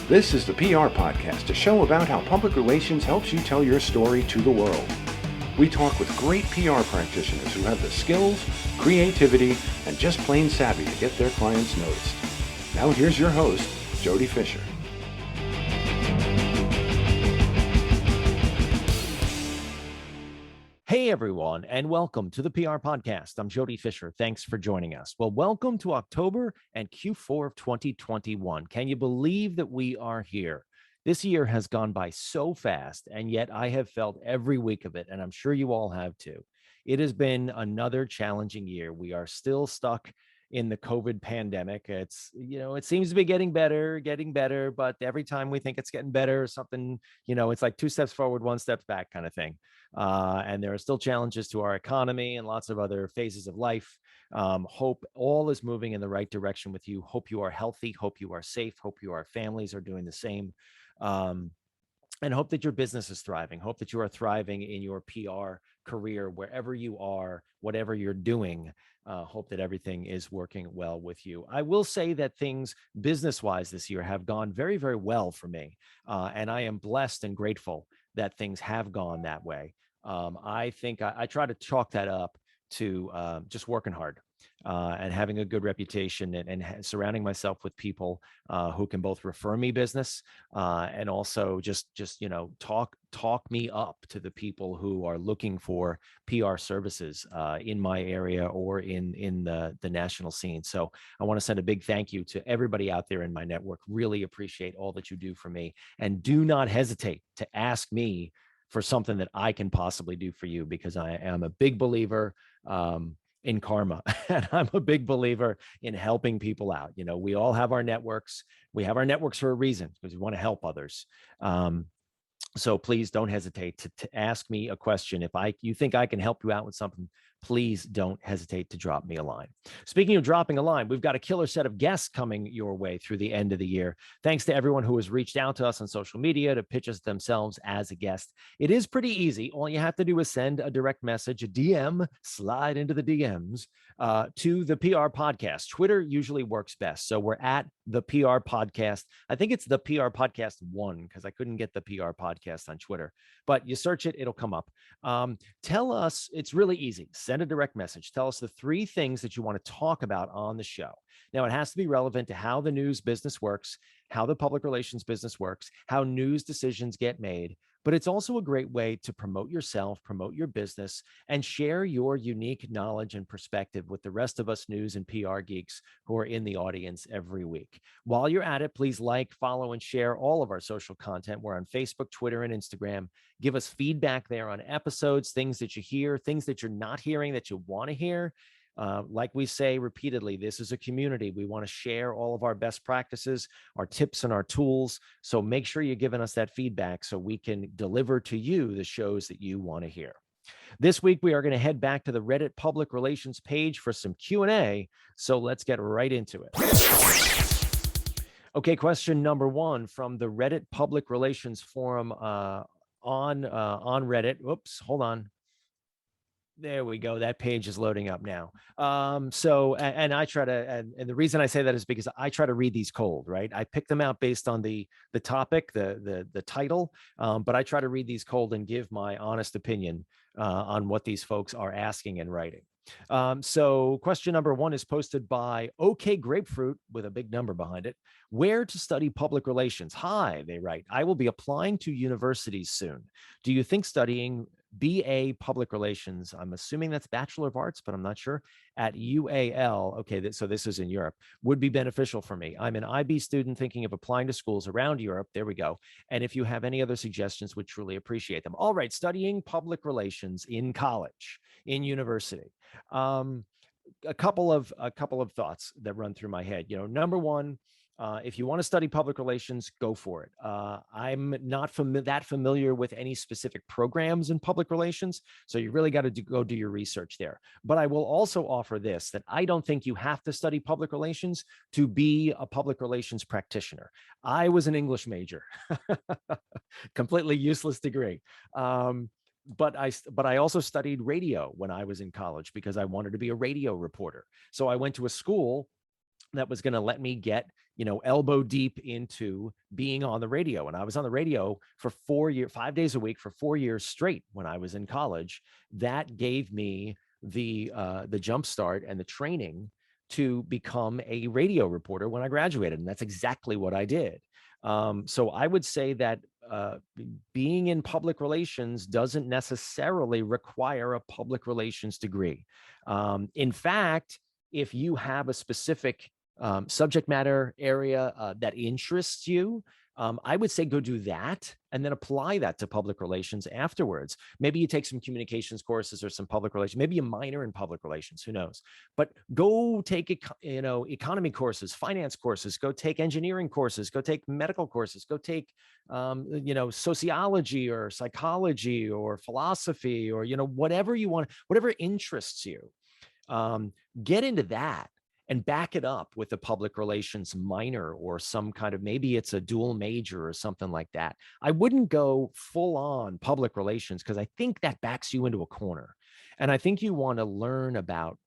This is the PR Podcast, a show about how public relations helps you tell your story to the world. We talk with great PR practitioners who have the skills, creativity, and just plain savvy to get their clients noticed. Now here's your host, Jody Fisher. Hey everyone, and welcome to the PR Podcast. I'm Jody Fisher. Thanks for joining us. Well, welcome to October and Q4 of 2021. Can you believe that we are here? This year has gone by so fast, and yet I have felt every week of it, and I'm sure you all have too. It has been another challenging year. We are still stuck in the COVID pandemic. It seems to be getting better, but every time we think it's getting better, something, it's like two steps forward, one step back kind of thing. And there are still challenges to our economy and lots of other phases of life. Hope all is moving in the right direction with you. Hope you are healthy. Hope you are safe. Hope your families are doing the same. And hope that your business is thriving. Hope that you are thriving in your PR career, wherever you are, whatever you're doing. Hope that everything is working well with you. I will say that things business-wise this year have gone very, very well for me. And I am blessed and grateful that things have gone that way. I think I try to chalk that up to just working hard and having a good reputation and surrounding myself with people who can both refer me business and also just talk me up to the people who are looking for PR services in my area or in the national scene. So I want to send a big thank you to everybody out there in my network. Really appreciate all that you do for me, and do not hesitate to ask me for something that I can possibly do for you, because I am a big believer in karma. And I'm a big believer in helping people out. We all have our networks. We have our networks for a reason, because we want to help others. So please don't hesitate to ask me a question. If you think I can help you out with something, please don't hesitate to drop me a line. Speaking of dropping a line, we've got a killer set of guests coming your way through the end of the year. Thanks to everyone who has reached out to us on social media to pitch us themselves as a guest. It is pretty easy. All you have to do is send a direct message, a DM, slide into the DMs to the PR Podcast. Twitter usually works best. So we're at the PR Podcast. I think it's the PR Podcast 1, because I couldn't get the PR Podcast on Twitter, but you search it, it'll come up. Tell us, it's really easy. Send a direct message. Tell us the 3 things that you want to talk about on the show. Now, it has to be relevant to how the news business works, how the public relations business works, how news decisions get made. But it's also a great way to promote yourself, promote your business, and share your unique knowledge and perspective with the rest of us news and PR geeks who are in the audience every week. While you're at it, please like, follow, and share all of our social content. We're on Facebook, Twitter, and Instagram. Give us feedback there on episodes, things that you hear, things that you're not hearing that you want to hear. Like we say repeatedly, this is a community. We want to share all of our best practices, our tips, and our tools. So make sure you're giving us that feedback so we can deliver to you the shows that you want to hear. This week, we are going to head back to the Reddit public relations page for some Q&A. So let's get right into it. Okay, question number 1 from the Reddit public relations forum on Reddit. Whoops, hold on. There we go. That page is loading up now. And I try to, and the reason I say that is because I try to read these cold, right? I pick them out based on the topic, the title, but I try to read these cold and give my honest opinion on what these folks are asking and writing. So question number 1 is posted by OK Grapefruit with a big number behind it. Where to study public relations? Hi, they write. I will be applying to universities soon. Do you think studying BA Public Relations, I'm assuming that's Bachelor of Arts, but I'm not sure, at UAL, okay, so this is in Europe, would be beneficial for me? I'm an IB student thinking of applying to schools around Europe. There we go. And if you have any other suggestions, would truly appreciate them. All right, studying public relations in college, in university. A couple of thoughts that run through my head. Number 1, if you want to study public relations, go for it. I'm not that familiar with any specific programs in public relations, so you really got to go do your research there. But I will also offer this, that I don't think you have to study public relations to be a public relations practitioner. I was an English major, completely useless degree. But I also studied radio when I was in college because I wanted to be a radio reporter. So I went to a school that was going to let me get, elbow deep into being on the radio. And I was on the radio for 4 years, 5 days a week for 4 years straight when I was in college. That gave me the jump start and the training to become a radio reporter when I graduated. And that's exactly what I did. So I would say that being in public relations doesn't necessarily require a public relations degree. In fact, if you have a specific subject matter area that interests you, I would say go do that and then apply that to public relations afterwards. Maybe you take some communications courses or some public relations, maybe a minor in public relations, who knows? But go take, economy courses, finance courses, go take engineering courses, go take medical courses, go take, sociology or psychology or philosophy or, whatever you want, whatever interests you. Get into that and back it up with a public relations minor or some kind of, maybe it's a dual major or something like that. I wouldn't go full on public relations because I think that backs you into a corner. And I think you want to learn about,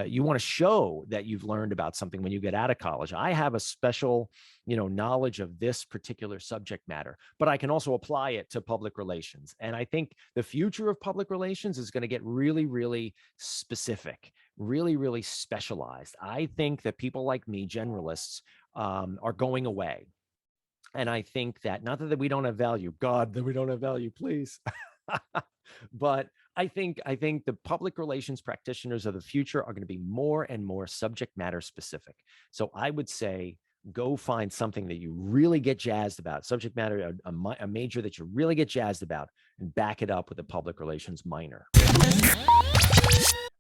you want to show that you've learned about something when you get out of college. I have a special, knowledge of this particular subject matter, but I can also apply it to public relations. And I think the future of public relations is going to get really, really specific, really, really specialized. I think that people like me, generalists, are going away. And I think that, not that we don't have value, God, that we don't have value, please. But I think the public relations practitioners of the future are going to be more and more subject matter specific. So I would say, go find something that you really get jazzed about, subject matter, a major that you really get jazzed about, and back it up with a public relations minor.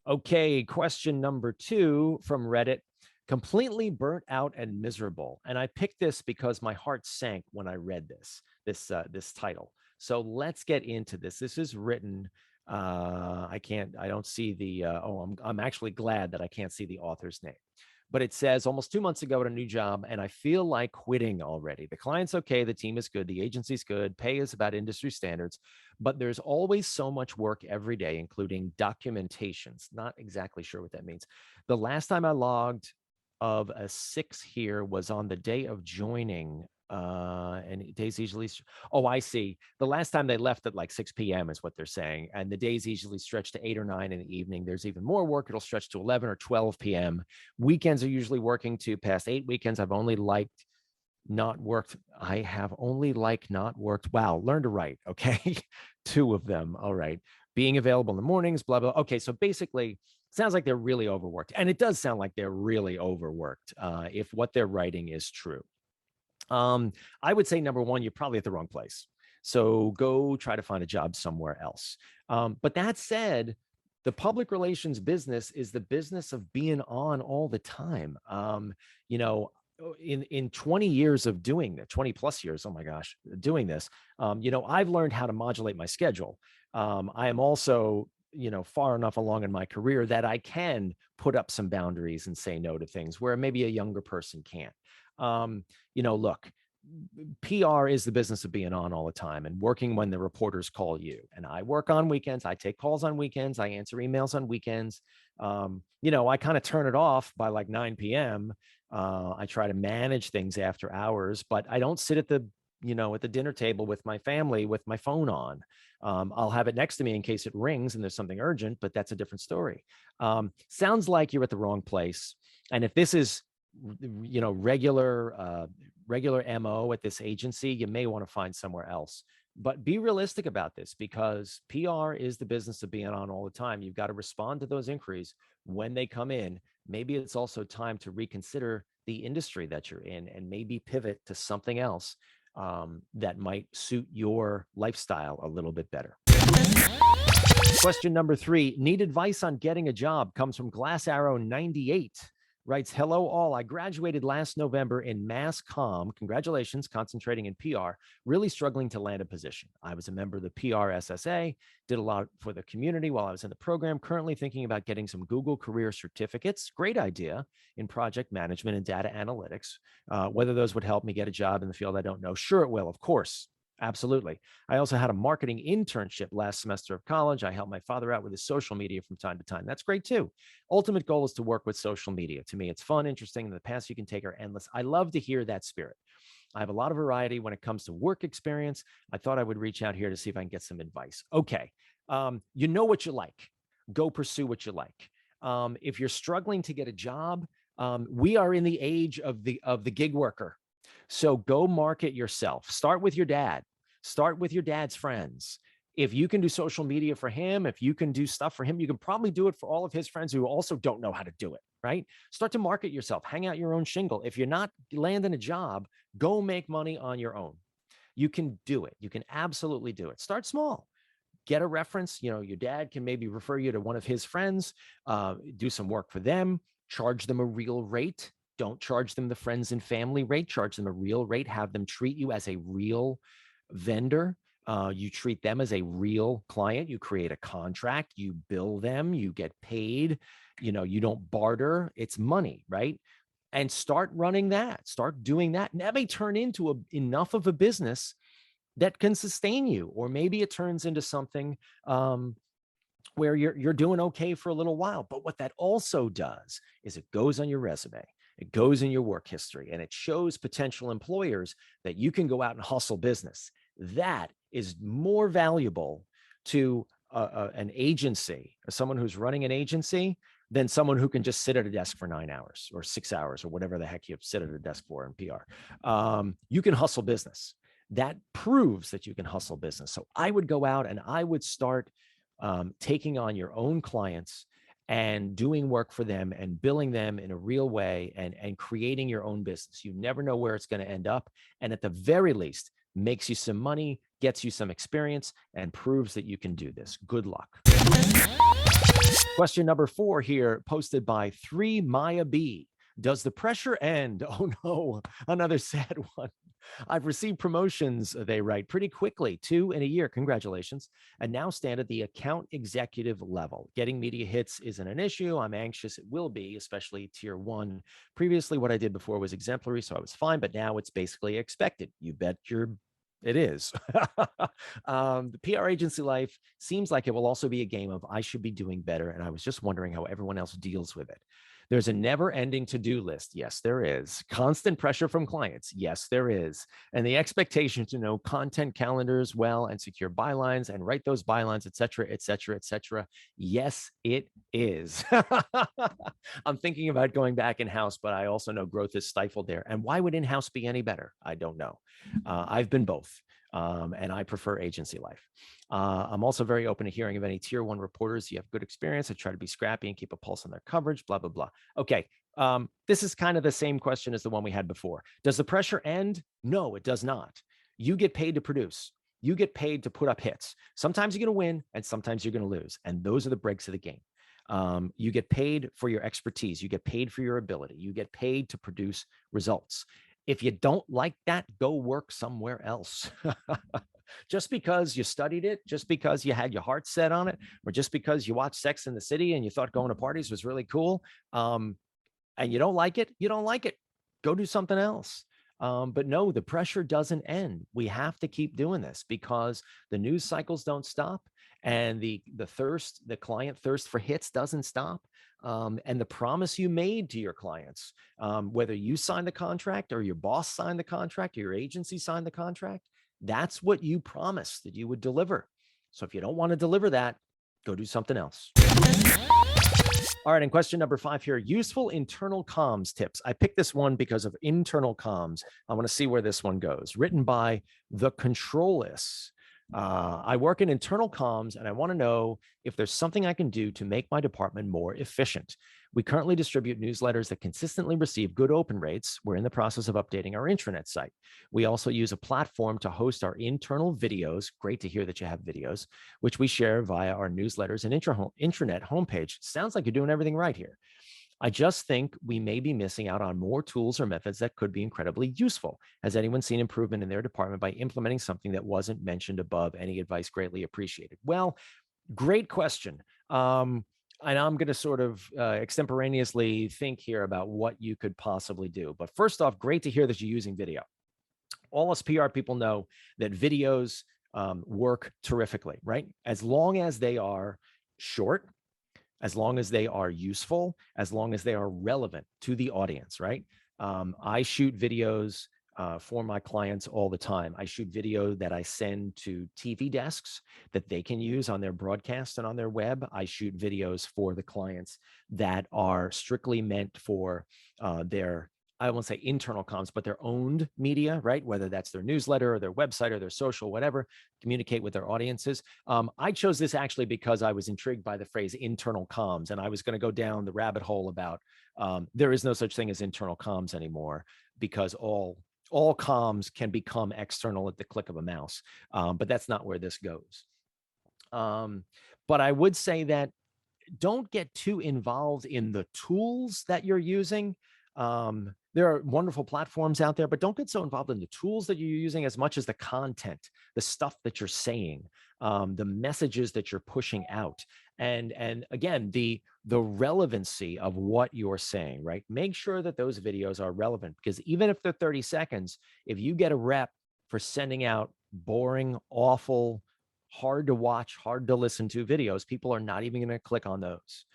Okay, question number 2 from Reddit. Completely burnt out and miserable. And I picked this because my heart sank when I read this title. So let's get into this. This is written, I don't see the, I'm actually glad that I can't see the author's name. But it says, almost 2 months ago at a new job, and I feel like quitting already. The client's okay, the team is good, the agency's good, pay is about industry standards, but there's always so much work every day, including documentations. Not exactly sure what that means. The last time I logged of a 6 here was on the day of joining. And days usually, I see. The last time they left at like 6 p.m. is what they're saying. And the days usually stretch to 8 or 9 in the evening. There's even more work. It'll stretch to 11 or 12 p.m. Weekends are usually working to past 8 weekends. I've only liked not worked. I have only like not worked. Wow. Learn to write. Okay. 2 of them. All right. Being available in the mornings, blah, blah. Okay. So basically, sounds like they're really overworked. And it does sound like they're really overworked if what they're writing is true. I would say, number 1, you're probably at the wrong place. So go try to find a job somewhere else. But that said, the public relations business is the business of being on all the time. In 20 years of doing it, 20 plus years, oh my gosh, doing this, I've learned how to modulate my schedule. I am also, far enough along in my career that I can put up some boundaries and say no to things where maybe a younger person can't. Look, PR is the business of being on all the time and working when the reporters call you. And I work on weekends. I take calls on weekends. I answer emails on weekends. I kind of turn it off by like 9 p.m. I try to manage things after hours, but I don't sit at the dinner table with my family with my phone on. I'll have it next to me in case it rings and there's something urgent, but that's a different story. Sounds like you're at the wrong place. And if this is regular MO at this agency, you may want to find somewhere else. But be realistic about this, because PR is the business of being on all the time. You've got to respond to those inquiries when they come in. Maybe it's also time to reconsider the industry that you're in and maybe pivot to something else that might suit your lifestyle a little bit better. Question number 3, need advice on getting a job, comes from Glass Arrow 98. Writes, hello all, I graduated last November in Mass Comm. Congratulations, concentrating in PR, really struggling to land a position. I was a member of the PR SSA, did a lot for the community while I was in the program, currently thinking about getting some Google career certificates. Great idea in project management and data analytics. Whether those would help me get a job in the field, I don't know. Sure it will, of course. Absolutely. I also had a marketing internship last semester of college. I helped my father out with his social media from time to time. That's great too. Ultimate goal is to work with social media. To me, it's fun, interesting, and the paths you can take are endless. I love to hear that spirit. I have a lot of variety when it comes to work experience. I thought I would reach out here to see if I can get some advice. Okay. You know what you like. Go pursue what you like. If you're struggling to get a job, we are in the age of the gig worker. So go market yourself. Start with your dad. Start with your dad's friends. If you can do social media for him, if you can do stuff for him, you can probably do it for all of his friends who also don't know how to do it, right? Start to market yourself, hang out your own shingle. If you're not landing a job, go make money on your own. You can do it. You can absolutely do it. Start small. Get a reference. Your dad can maybe refer you to one of his friends, do some work for them, charge them a real rate. Don't charge them the friends and family rate, charge them a real rate, have them treat you as a real vendor. You treat them as a real client. You create a contract, you bill them, you get paid. You don't barter. It's money, right? And start running that, start doing that. And that may turn into enough of a business that can sustain you, or maybe it turns into something where you're doing okay for a little while. But what that also does is it goes on your resume. It goes in your work history, and it shows potential employers that you can go out and hustle business. That is more valuable to an agency, or someone who's running an agency, than someone who can just sit at a desk for 9 hours or 6 hours or whatever the heck you sit at a desk for in PR. You can hustle business. That proves that you can hustle business. So I would go out and I would start taking on your own clients and doing work for them and billing them in a real way, and creating your own business. You never know where it's going to end up. And at the very least, makes you some money, gets you some experience, and proves that you can do this. Good luck. Question number 4 here, posted by 3 Maya B. Does the pressure end? Oh no, another sad one. I've received promotions, they write, pretty quickly, 2 in a year. Congratulations. And now stand at the account executive level. Getting media hits isn't an issue. I'm anxious it will be, especially tier 1. Previously, what I did before was exemplary, so I was fine, but now it's basically expected. You bet it is. The PR agency life seems like it will also be a game of I should be doing better. And I was just wondering how everyone else deals with it. There's a never-ending to-do list. Yes, there is. Constant pressure from clients. Yes, there is. And the expectation to know content calendars well and secure bylines and write those bylines, et cetera, et cetera, et cetera. Yes, it is. I'm thinking about going back in-house, but I also know growth is stifled there. And why would in-house be any better? I don't know. I've been both. And I prefer agency life. I'm also very open to hearing of any tier 1 reporters. You have good experience. I try to be scrappy and keep a pulse on their coverage, blah, blah, blah. Okay. This is kind of the same question as the one we had before. Does the pressure end? No, it does not. You get paid to produce. You get paid to put up hits. Sometimes you're going to win and sometimes you're going to lose. And those are the breaks of the game. You get paid for your expertise. You get paid for your ability. You get paid to produce results. If you don't like that, go work somewhere else. Just because you studied it, just because you had your heart set on it, or just because you watched Sex in the City and you thought going to parties was really cool, and you don't like it, you don't like it. Go do something else. But no, the pressure doesn't end. We have to keep doing this because the news cycles don't stop, and the client thirst for hits doesn't stop. And the promise you made to your clients, whether you signed the contract or your boss signed the contract or your agency signed the contract, that's what you promised that you would deliver. So if you don't want to deliver that, go do something else. All right, and question number 5 here, useful internal comms tips. I picked this one because of internal comms. I want to see where this one goes. Written by The Controlist. I work in internal comms, and I want to know if there's something I can do to make my department more efficient. We currently distribute newsletters that consistently receive good open rates. We're in the process of updating our intranet site. We also use a platform to host our internal videos. Great to hear that you have videos, which we share via our newsletters and intranet homepage. Sounds like you're doing everything right here. I just think we may be missing out on more tools or methods that could be incredibly useful. Has anyone seen improvement in their department by implementing something that wasn't mentioned above? Any advice greatly appreciated. Well, great question. And I'm going to sort of extemporaneously think here about what you could possibly do. But first off, great to hear that you're using video. all us PR people know that videos work terrifically, right? As long as they are short, as long as they are useful, as long as they are relevant to the audience, right? I shoot videos for my clients all the time. I shoot video that I send to TV desks that they can use on their broadcast and on their web. I shoot videos for the clients that are strictly meant for their, I won't say internal comms, but their owned media, right? Whether that's their newsletter or their website or their social, whatever, communicate with their audiences. I chose this actually because I was intrigued by the phrase internal comms, and I was going to go down the rabbit hole about there is no such thing as internal comms anymore, because all comms can become external at the click of a mouse. But that's not where this goes. But I would say that don't get too involved in the tools that you're using. There are wonderful platforms out there, but don't get so involved in the tools that you're using as much as the content, the stuff that you're saying, the messages that you're pushing out. And again, the relevancy of what you're saying, right? Make sure that those videos are relevant, because even if they're 30 seconds, if you get a rep for sending out boring, awful, hard to watch, hard to listen to videos, people are not even going to click on those.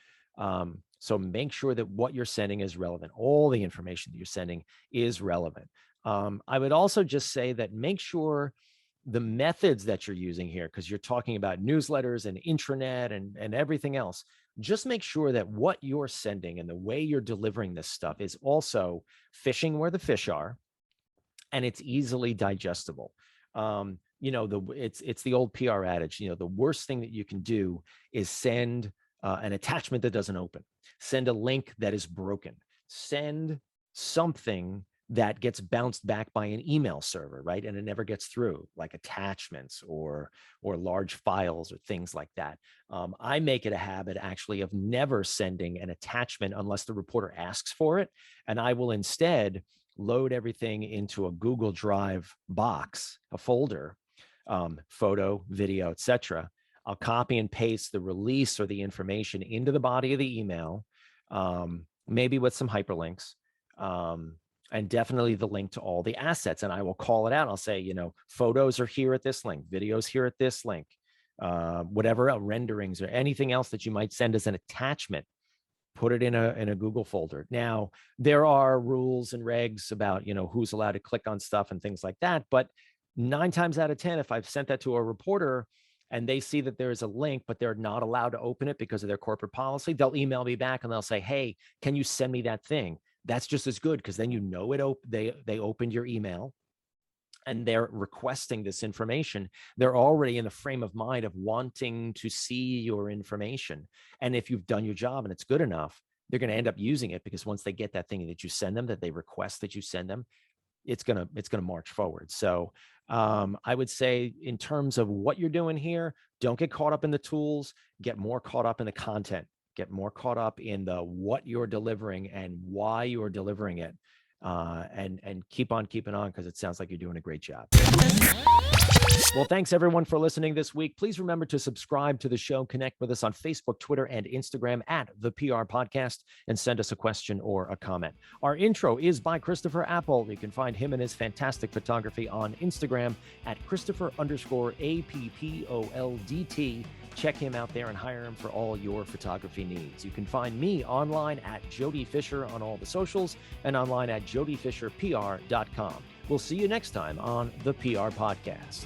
So make sure that what you're sending is relevant. All the information that you're sending is relevant. I would also just say that make sure the methods that you're using here, because you're talking about newsletters and intranet and everything else, just make sure that what you're sending and the way you're delivering this stuff is also fishing where the fish are, and it's easily digestible. It's the old PR adage, the worst thing that you can do is send an attachment that doesn't open, send a link that is broken, send something that gets bounced back by an email server, right? And it never gets through, like attachments or large files or things like that. I make it a habit actually of never sending an attachment unless the reporter asks for it. And I will instead load everything into a Google Drive box, a folder, photo, video, etc. I'll copy and paste the release or the information into the body of the email, maybe with some hyperlinks, and definitely the link to all the assets. And I will call it out. I'll say, photos are here at this link, videos here at this link, whatever renderings or anything else that you might send as an attachment, put it in a Google folder. Now, there are rules and regs about, who's allowed to click on stuff and things like that. But 9 times out of 10, if I've sent that to a reporter and they see that there is a link, but they're not allowed to open it because of their corporate policy, they'll email me back and they'll say, hey, can you send me that thing? That's just as good, because then they opened your email and they're requesting this information. They're already in the frame of mind of wanting to see your information. And if you've done your job and it's good enough, they're going to end up using it, because once they get that thing that you send them, that they request that you send them, it's going to march forward. So I would say, in terms of what you're doing here, don't get caught up in the tools, get more caught up in the content, get more caught up in the what you're delivering and why you're delivering it, and keep on keeping on, because it sounds like you're doing a great job. Well, thanks everyone for listening this week. Please remember to subscribe to the show, connect with us on Facebook, Twitter, and Instagram at The PR Podcast, and send us a question or a comment. Our intro is by Christopher Apple. You can find him and his fantastic photography on Instagram at Christopher_APPOLDT. Check him out there and hire him for all your photography needs. You can find me online at Jody Fisher on all the socials, and online at jodyfisherpr.com. We'll see you next time on The PR Podcast.